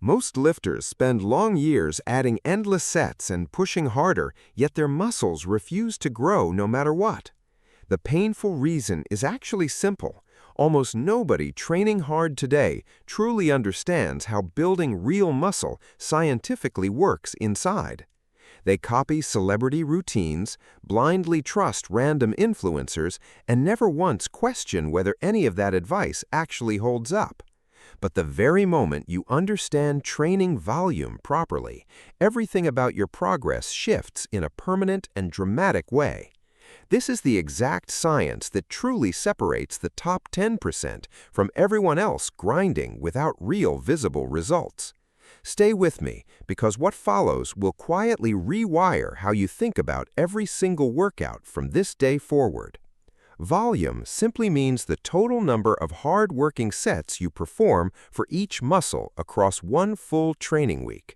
Most lifters spend long years adding endless sets and pushing harder, yet their muscles refuse to grow no matter what. The painful reason is actually simple. Almost nobody training hard today truly understands how building real muscle scientifically works inside. They copy celebrity routines, blindly trust random influencers, and never once question whether any of that advice actually holds up. But the very moment you understand training volume properly, everything about your progress shifts in a permanent and dramatic way. This is the exact science that truly separates the top 10% from everyone else grinding without real visible results. Stay with me, because what follows will quietly rewire how you think about every single workout from this day forward. Volume simply means the total number of hard-working sets you perform for each muscle across one full training week.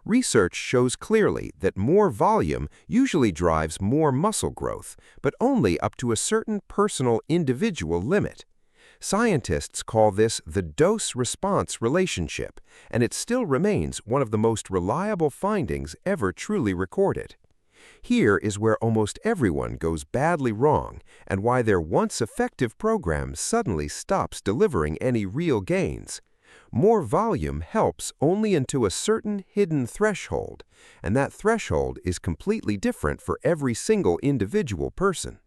Research shows clearly that more volume usually drives more muscle growth, but only up to a certain personal individual limit. Scientists call this the dose-response relationship, and it still remains one of the most reliable findings ever truly recorded. Here is where almost everyone goes badly wrong, and why their once effective program suddenly stops delivering any real gains. More volume helps only into a certain hidden threshold, and that threshold is completely different for every single individual person.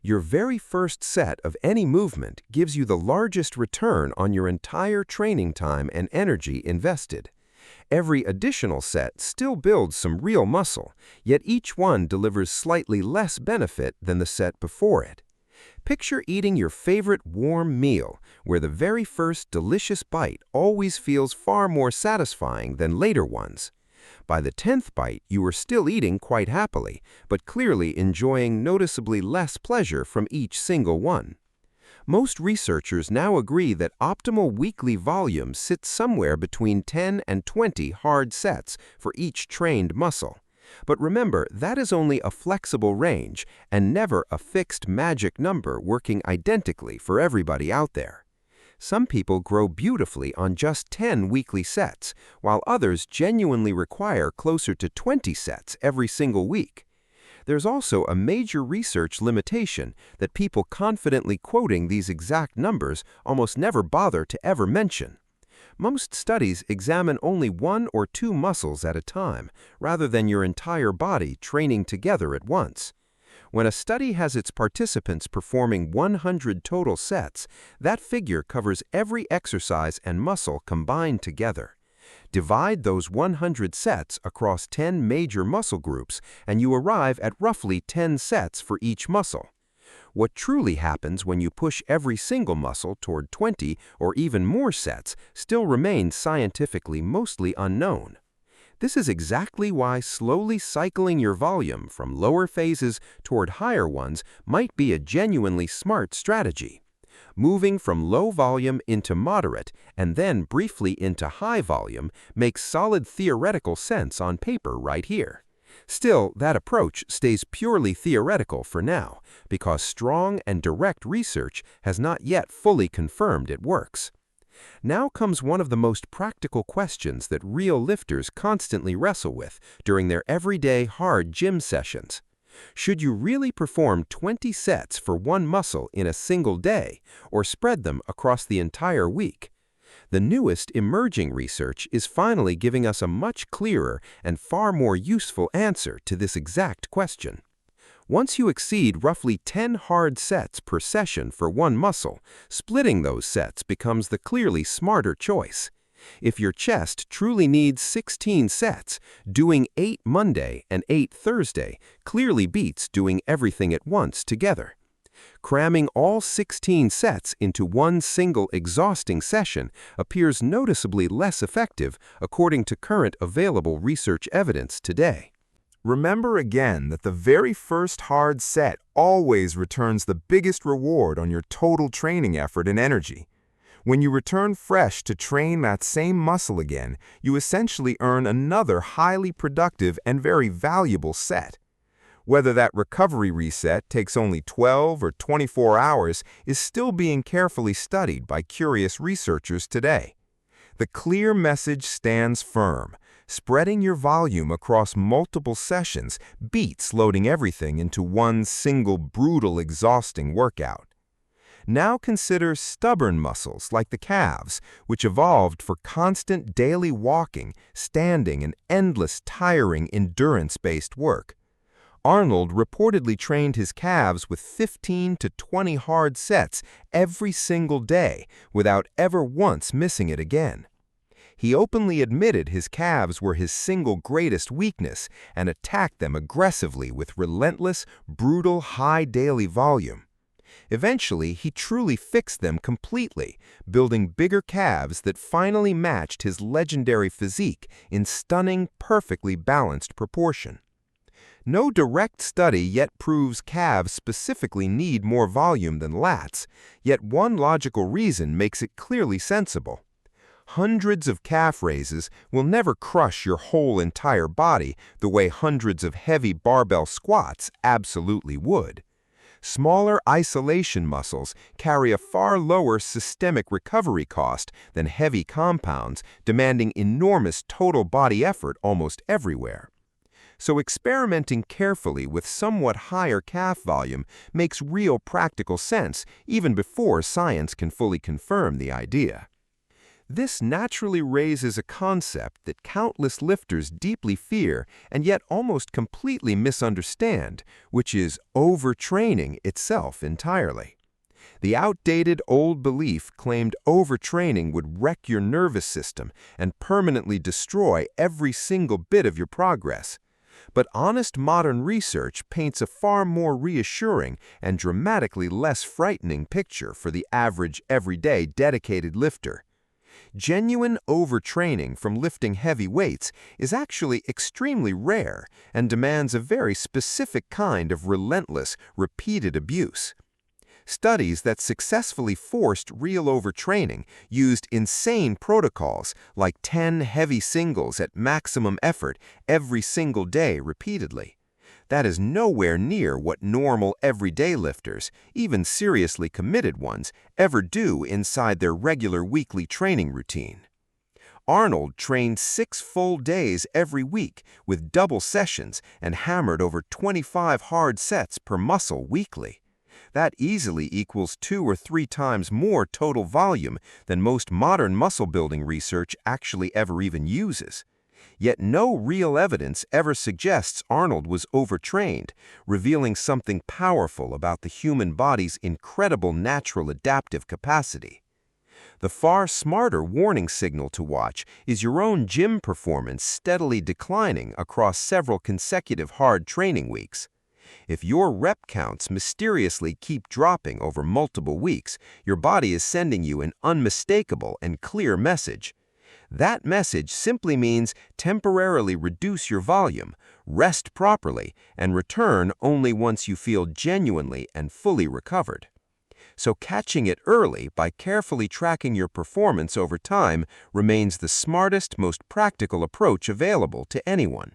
Your very first set of any movement gives you the largest return on your entire training time and energy invested. Every additional set still builds some real muscle, yet each one delivers slightly less benefit than the set before it. Picture eating your favorite warm meal, where the very first delicious bite always feels far more satisfying than later ones. By the 10th bite, you are still eating quite happily, but clearly enjoying noticeably less pleasure from each single one. Most researchers now agree that optimal weekly volume sits somewhere between 10 and 20 hard sets for each trained muscle. But remember, that is only a flexible range and never a fixed magic number working identically for everybody out there. Some people grow beautifully on just 10 weekly sets, while others genuinely require closer to 20 sets every single week. There's also a major research limitation that people confidently quoting these exact numbers almost never bother to ever mention. Most studies examine only one or two muscles at a time, rather than your entire body training together at once. When a study has its participants performing 100 total sets, that figure covers every exercise and muscle combined together. Divide those 100 sets across 10 major muscle groups, and you arrive at roughly 10 sets for each muscle. What truly happens when you push every single muscle toward 20 or even more sets still remains scientifically mostly unknown. This is exactly why slowly cycling your volume from lower phases toward higher ones might be a genuinely smart strategy. Moving from low volume into moderate and then briefly into high volume makes solid theoretical sense on paper right here. Still, that approach stays purely theoretical for now, because strong and direct research has not yet fully confirmed it works. Now comes one of the most practical questions that real lifters constantly wrestle with during their everyday hard gym sessions. Should you really perform 20 sets for one muscle in a single day, or spread them across the entire week? The newest emerging research is finally giving us a much clearer and far more useful answer to this exact question. Once you exceed roughly 10 hard sets per session for one muscle, splitting those sets becomes the clearly smarter choice. If your chest truly needs 16 sets, doing 8 Monday and 8 Thursday clearly beats doing everything at once together. Cramming all 16 sets into one single exhausting session appears noticeably less effective according to current available research evidence today. Remember again that the very first hard set always returns the biggest reward on your total training effort and energy. When you return fresh to train that same muscle again, you essentially earn another highly productive and very valuable set. Whether that recovery reset takes only 12 or 24 hours is still being carefully studied by curious researchers today. The clear message stands firm. Spreading your volume across multiple sessions beats loading everything into one single brutal, exhausting workout. Now consider stubborn muscles like the calves, which evolved for constant daily walking, standing, and endless, tiring, endurance-based work. Arnold reportedly trained his calves with 15 to 20 hard sets every single day without ever once missing it again. He openly admitted his calves were his single greatest weakness and attacked them aggressively with relentless, brutal, high daily volume. Eventually, he truly fixed them completely, building bigger calves that finally matched his legendary physique in stunning, perfectly balanced proportion. No direct study yet proves calves specifically need more volume than lats, yet one logical reason makes it clearly sensible. Hundreds of calf raises will never crush your whole entire body the way hundreds of heavy barbell squats absolutely would. Smaller isolation muscles carry a far lower systemic recovery cost than heavy compounds, demanding enormous total body effort almost everywhere. So experimenting carefully with somewhat higher calf volume makes real practical sense even before science can fully confirm the idea. This naturally raises a concept that countless lifters deeply fear and yet almost completely misunderstand, which is overtraining itself entirely. The outdated old belief claimed overtraining would wreck your nervous system and permanently destroy every single bit of your progress. But honest modern research paints a far more reassuring and dramatically less frightening picture for the average, everyday, dedicated lifter. Genuine overtraining from lifting heavy weights is actually extremely rare and demands a very specific kind of relentless, repeated abuse. Studies that successfully forced real overtraining used insane protocols like 10 heavy singles at maximum effort every single day repeatedly. That is nowhere near what normal everyday lifters, even seriously committed ones, ever do inside their regular weekly training routine. Arnold trained 6 full days every week with double sessions and hammered over 25 hard sets per muscle weekly. That easily equals 2 or 3 times more total volume than most modern muscle building research actually ever even uses. Yet no real evidence ever suggests Arnold was overtrained, revealing something powerful about the human body's incredible natural adaptive capacity. The far smarter warning signal to watch is your own gym performance steadily declining across several consecutive hard training weeks. If your rep counts mysteriously keep dropping over multiple weeks, your body is sending you an unmistakable and clear message. That message simply means temporarily reduce your volume, rest properly, and return only once you feel genuinely and fully recovered. So catching it early by carefully tracking your performance over time remains the smartest, most practical approach available to anyone.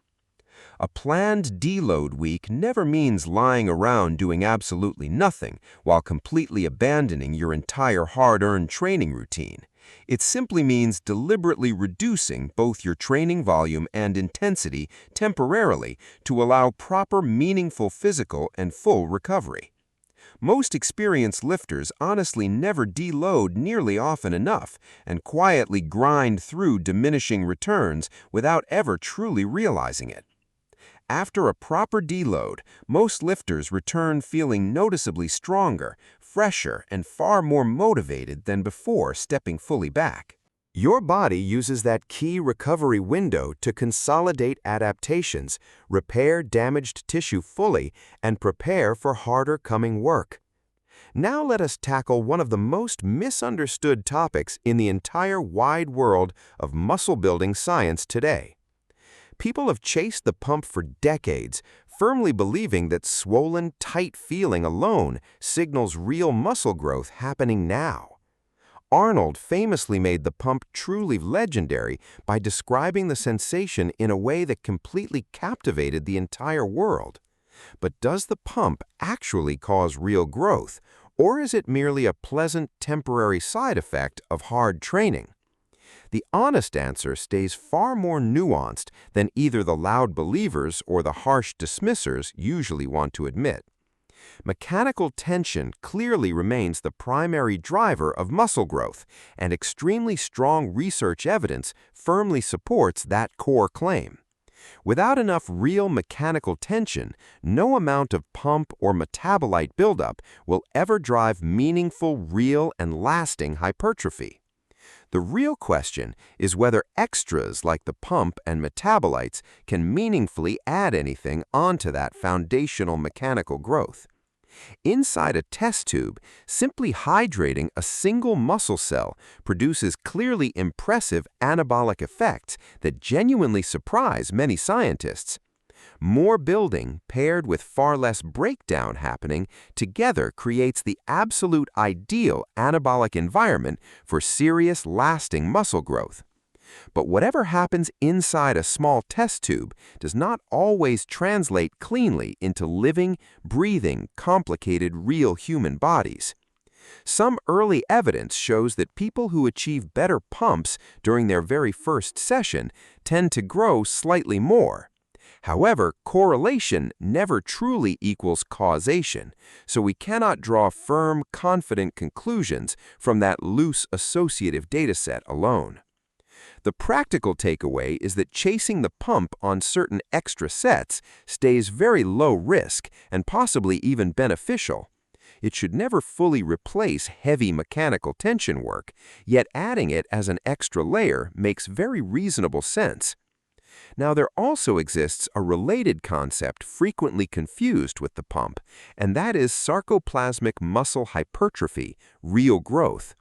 A planned deload week never means lying around doing absolutely nothing while completely abandoning your entire hard-earned training routine. It simply means deliberately reducing both your training volume and intensity temporarily to allow proper, meaningful physical and full recovery. Most experienced lifters honestly never deload nearly often enough and quietly grind through diminishing returns without ever truly realizing it. After a proper deload, most lifters return feeling noticeably stronger, fresher, and far more motivated than before stepping fully back. Your body uses that key recovery window to consolidate adaptations, repair damaged tissue fully, and prepare for harder coming work. Now let us tackle one of the most misunderstood topics in the entire wide world of muscle building science today. People have chased the pump for decades, firmly believing that swollen, tight feeling alone signals real muscle growth happening now. Arnold famously made the pump truly legendary by describing the sensation in a way that completely captivated the entire world. But does the pump actually cause real growth, or is it merely a pleasant, temporary side effect of hard training? The honest answer stays far more nuanced than either the loud believers or the harsh dismissers usually want to admit. Mechanical tension clearly remains the primary driver of muscle growth, and extremely strong research evidence firmly supports that core claim. Without enough real mechanical tension, no amount of pump or metabolite buildup will ever drive meaningful, real, and lasting hypertrophy. The real question is whether extras like the pump and metabolites can meaningfully add anything onto that foundational mechanical growth. Inside a test tube, simply hydrating a single muscle cell produces clearly impressive anabolic effects that genuinely surprise many scientists. More building, paired with far less breakdown happening, together creates the absolute ideal anabolic environment for serious, lasting muscle growth. But whatever happens inside a small test tube does not always translate cleanly into living, breathing, complicated real human bodies. Some early evidence shows that people who achieve better pumps during their very first session tend to grow slightly more. However, correlation never truly equals causation, so we cannot draw firm, confident conclusions from that loose associative dataset alone. The practical takeaway is that chasing the pump on certain extra sets stays very low risk and possibly even beneficial. It should never fully replace heavy mechanical tension work, yet adding it as an extra layer makes very reasonable sense. Now, there also exists a related concept frequently confused with the pump, and that is sarcoplasmic muscle hypertrophy, real growth.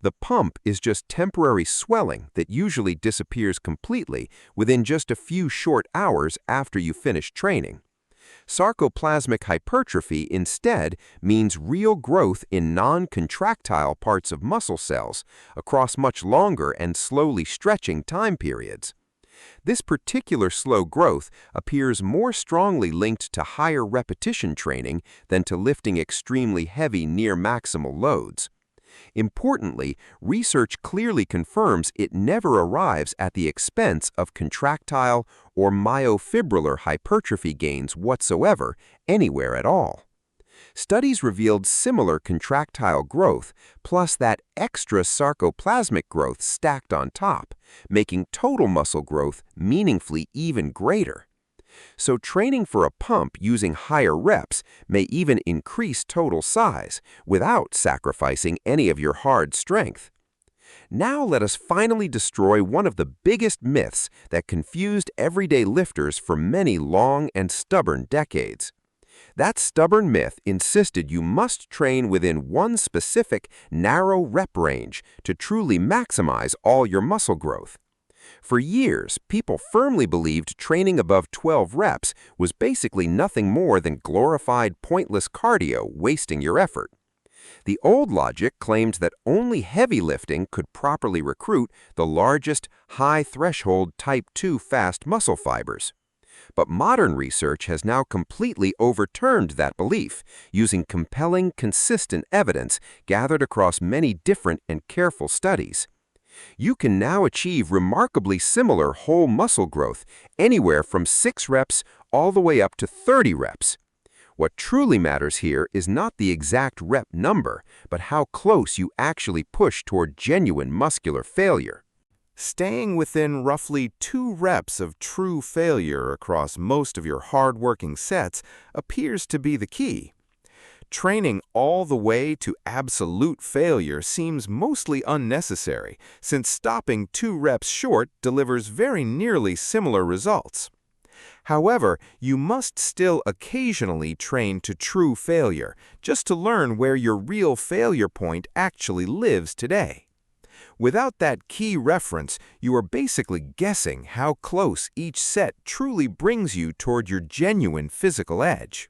The pump is just temporary swelling that usually disappears completely within just a few short hours after you finish training. Sarcoplasmic hypertrophy instead means real growth in non-contractile parts of muscle cells across much longer and slowly stretching time periods. This particular slow growth appears more strongly linked to higher repetition training than to lifting extremely heavy near-maximal loads. Importantly, research clearly confirms it never arrives at the expense of contractile or myofibrillar hypertrophy gains whatsoever, anywhere at all. Studies revealed similar contractile growth, plus that extra sarcoplasmic growth stacked on top, making total muscle growth meaningfully even greater. So training for a pump using higher reps may even increase total size without sacrificing any of your hard strength. Now let us finally destroy one of the biggest myths that confused everyday lifters for many long and stubborn decades. That stubborn myth insisted you must train within one specific, narrow rep range to truly maximize all your muscle growth. For years, people firmly believed training above 12 reps was basically nothing more than glorified pointless cardio wasting your effort. The old logic claimed that only heavy lifting could properly recruit the largest, high-threshold type 2 fast muscle fibers. But modern research has now completely overturned that belief, using compelling, consistent evidence gathered across many different and careful studies. You can now achieve remarkably similar whole muscle growth anywhere from 6 reps all the way up to 30 reps. What truly matters here is not the exact rep number, but how close you actually push toward genuine muscular failure. Staying within roughly 2 reps of true failure across most of your hard-working sets appears to be the key. Training all the way to absolute failure seems mostly unnecessary, since stopping 2 reps short delivers very nearly similar results. However, you must still occasionally train to true failure, just to learn where your real failure point actually lives today. Without that key reference, you are basically guessing how close each set truly brings you toward your genuine physical edge.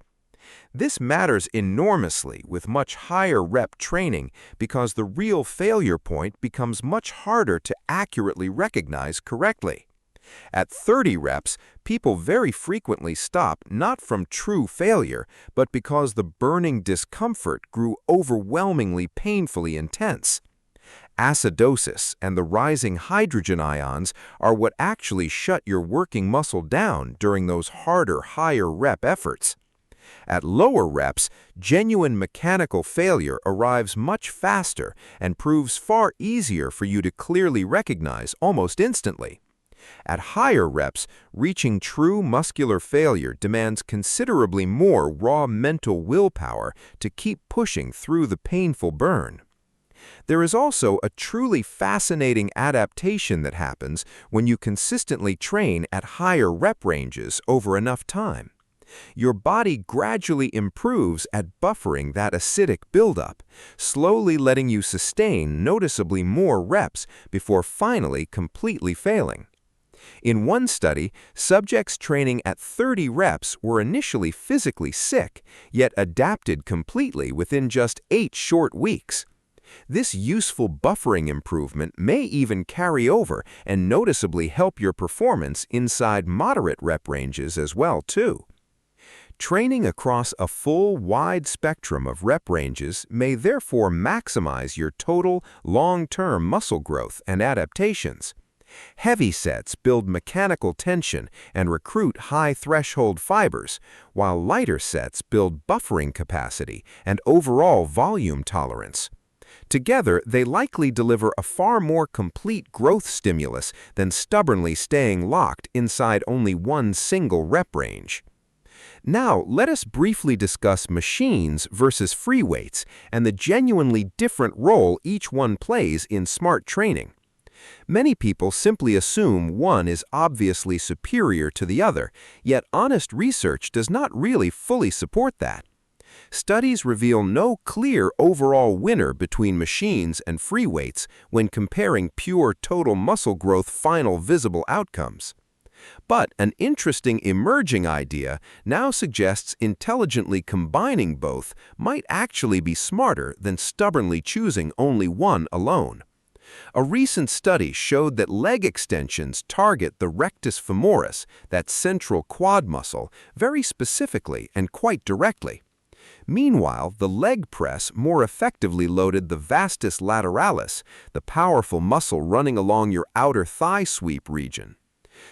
This matters enormously with much higher rep training because the real failure point becomes much harder to accurately recognize correctly. At 30 reps, people very frequently stop not from true failure, but because the burning discomfort grew overwhelmingly painfully intense. Acidosis and the rising hydrogen ions are what actually shut your working muscle down during those harder, higher rep efforts. At lower reps, genuine mechanical failure arrives much faster and proves far easier for you to clearly recognize almost instantly. At higher reps, reaching true muscular failure demands considerably more raw mental willpower to keep pushing through the painful burn. There is also a truly fascinating adaptation that happens when you consistently train at higher rep ranges over enough time. Your body gradually improves at buffering that acidic buildup, slowly letting you sustain noticeably more reps before finally completely failing. In one study, subjects training at 30 reps were initially physically sick, yet adapted completely within just 8 short weeks. This useful buffering improvement may even carry over and noticeably help your performance inside moderate rep ranges as well, too. Training across a full, wide spectrum of rep ranges may therefore maximize your total, long-term muscle growth and adaptations. Heavy sets build mechanical tension and recruit high-threshold fibers, while lighter sets build buffering capacity and overall volume tolerance. Together, they likely deliver a far more complete growth stimulus than stubbornly staying locked inside only one single rep range. Now, let us briefly discuss machines versus free weights and the genuinely different role each one plays in smart training. Many people simply assume one is obviously superior to the other, yet honest research does not really fully support that. Studies reveal no clear overall winner between machines and free weights when comparing pure total muscle growth final visible outcomes. But an interesting emerging idea now suggests intelligently combining both might actually be smarter than stubbornly choosing only one alone. A recent study showed that leg extensions target the rectus femoris, that central quad muscle, very specifically and quite directly. Meanwhile, the leg press more effectively loaded the vastus lateralis, the powerful muscle running along your outer thigh sweep region.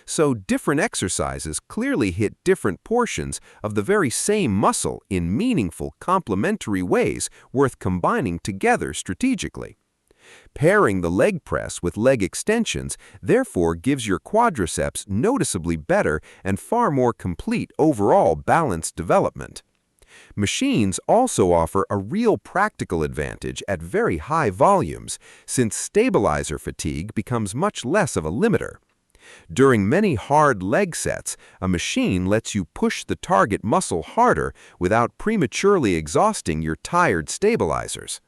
So different exercises clearly hit different portions of the very same muscle in meaningful complementary ways worth combining together strategically. Pairing the leg press with leg extensions therefore gives your quadriceps noticeably better and far more complete overall balanced development. Machines also offer a real practical advantage at very high volumes, since stabilizer fatigue becomes much less of a limiter. During many hard leg sets, a machine lets you push the target muscle harder without prematurely exhausting your tired stabilizers.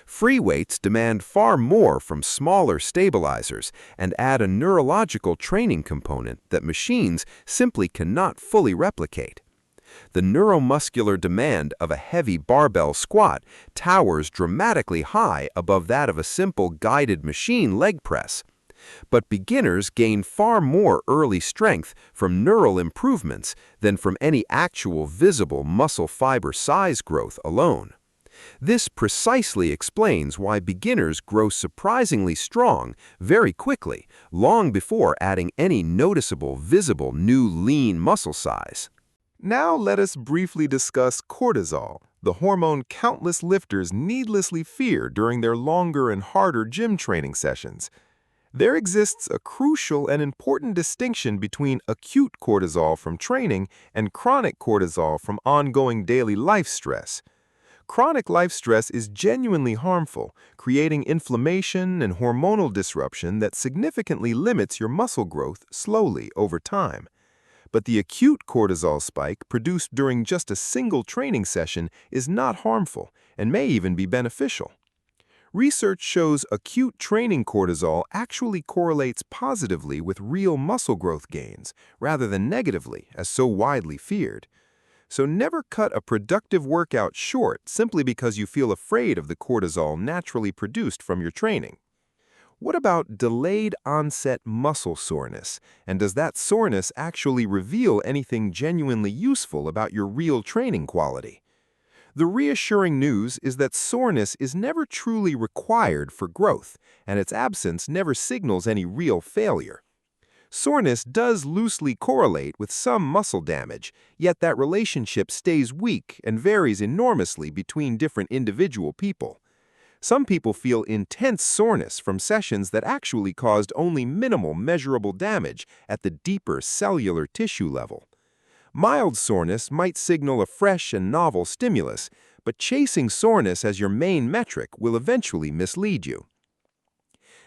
Free weights demand far more from smaller stabilizers and add a neurological training component that machines simply cannot fully replicate. The neuromuscular demand of a heavy barbell squat towers dramatically high above that of a simple guided machine leg press. But beginners gain far more early strength from neural improvements than from any actual visible muscle fiber size growth alone. This precisely explains why beginners grow surprisingly strong very quickly, long before adding any noticeable, visible new lean muscle size. Now let us briefly discuss cortisol, the hormone countless lifters needlessly fear during their longer and harder gym training sessions. There exists a crucial and important distinction between acute cortisol from training and chronic cortisol from ongoing daily life stress. Chronic life stress is genuinely harmful, creating inflammation and hormonal disruption that significantly limits your muscle growth slowly over time. But the acute cortisol spike produced during just a single training session is not harmful and may even be beneficial. Research shows acute training cortisol actually correlates positively with real muscle growth gains, rather than negatively, as so widely feared. So never cut a productive workout short simply because you feel afraid of the cortisol naturally produced from your training. What about delayed onset muscle soreness? And does that soreness actually reveal anything genuinely useful about your real training quality? The reassuring news is that soreness is never truly required for growth, and its absence never signals any real failure. Soreness does loosely correlate with some muscle damage, yet that relationship stays weak and varies enormously between different individual people. Some people feel intense soreness from sessions that actually caused only minimal measurable damage at the deeper cellular tissue level. Mild soreness might signal a fresh and novel stimulus, but chasing soreness as your main metric will eventually mislead you.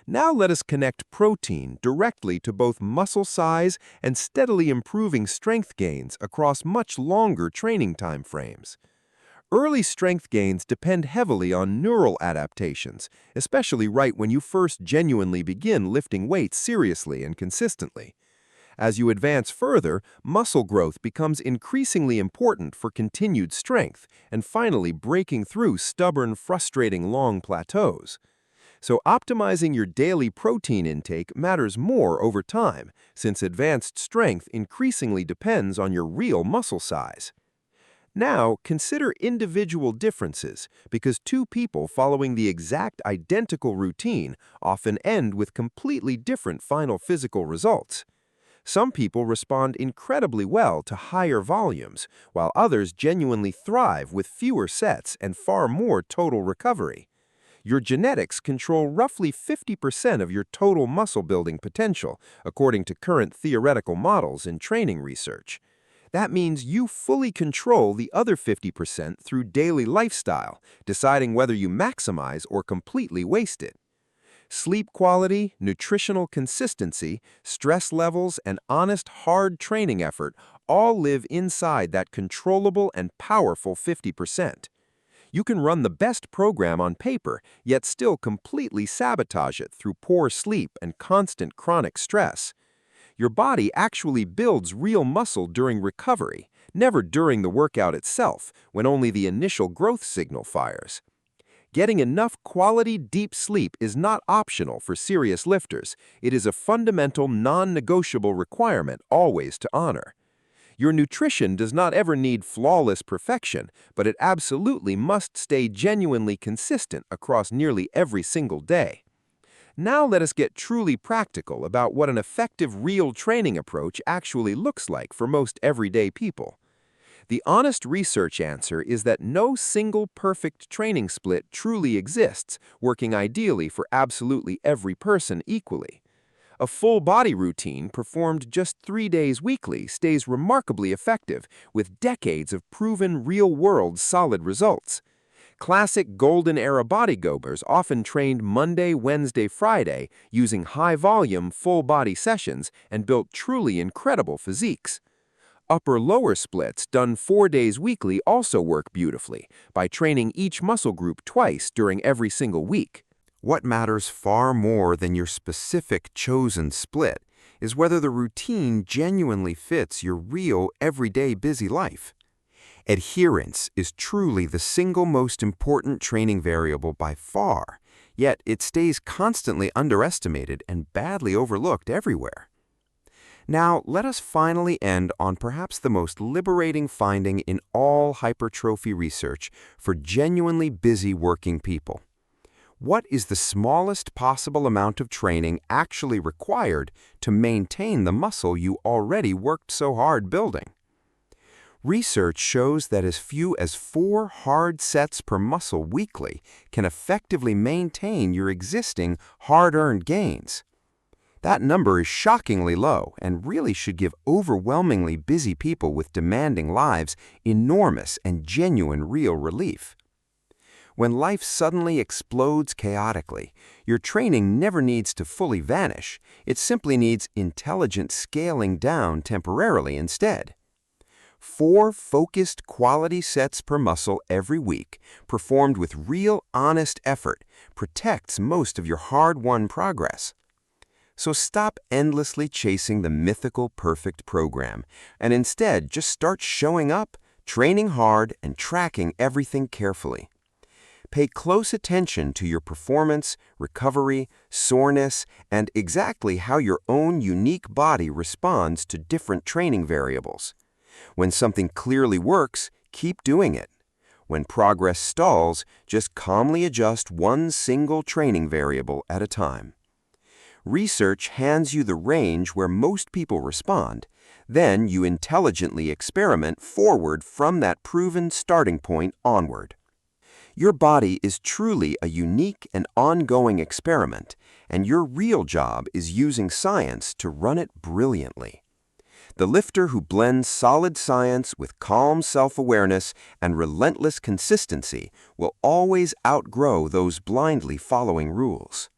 Now let us connect protein directly to both muscle size and steadily improving strength gains across much longer training time frames. Early strength gains depend heavily on neural adaptations, especially right when you first genuinely begin lifting weights seriously and consistently. As you advance further, muscle growth becomes increasingly important for continued strength and finally breaking through stubborn, frustrating long plateaus. So optimizing your daily protein intake matters more over time, since advanced strength increasingly depends on your real muscle size. Now, consider individual differences, because two people following the exact identical routine often end with completely different final physical results. Some people respond incredibly well to higher volumes, while others genuinely thrive with fewer sets and far more total recovery. Your genetics control roughly 50% of your total muscle building potential, according to current theoretical models in training research. That means you fully control the other 50% through daily lifestyle, deciding whether you maximize or completely waste it. Sleep quality, nutritional consistency, stress levels, and honest, hard training effort all live inside that controllable and powerful 50%. You can run the best program on paper, yet still completely sabotage it through poor sleep and constant chronic stress. Your body actually builds real muscle during recovery, never during the workout itself, when only the initial growth signal fires. Getting enough quality, deep sleep is not optional for serious lifters. It is a fundamental, non-negotiable requirement always to honor. Your nutrition does not ever need flawless perfection, but it absolutely must stay genuinely consistent across nearly every single day. Now let us get truly practical about what an effective real training approach actually looks like for most everyday people. The honest research answer is that no single perfect training split truly exists, working ideally for absolutely every person equally. A full body routine performed just 3 days weekly stays remarkably effective, with decades of proven real-world solid results. Classic golden era bodybuilders often trained Monday, Wednesday, Friday using high-volume, full-body sessions and built truly incredible physiques. Upper-lower splits done 4 days weekly also work beautifully by training each muscle group twice during every single week. What matters far more than your specific chosen split is whether the routine genuinely fits your real, everyday busy life. Adherence is truly the single most important training variable by far, yet it stays constantly underestimated and badly overlooked everywhere. Now, let us finally end on perhaps the most liberating finding in all hypertrophy research for genuinely busy working people. What is the smallest possible amount of training actually required to maintain the muscle you already worked so hard building? Research shows that as few as 4 hard sets per muscle weekly can effectively maintain your existing hard-earned gains. That number is shockingly low and really should give overwhelmingly busy people with demanding lives enormous and genuine real relief. When life suddenly explodes chaotically, your training never needs to fully vanish. It simply needs intelligent scaling down temporarily instead. 4 focused quality sets per muscle every week, performed with real honest effort, protects most of your hard-won progress. So stop endlessly chasing the mythical perfect program, and instead just start showing up, training hard, and tracking everything carefully. Pay close attention to your performance, recovery, soreness, and exactly how your own unique body responds to different training variables. When something clearly works, keep doing it. When progress stalls, just calmly adjust one single training variable at a time. Research hands you the range where most people respond. Then you intelligently experiment forward from that proven starting point onward. Your body is truly a unique and ongoing experiment, and your real job is using science to run it brilliantly. The lifter who blends solid science with calm self-awareness and relentless consistency will always outgrow those blindly following rules.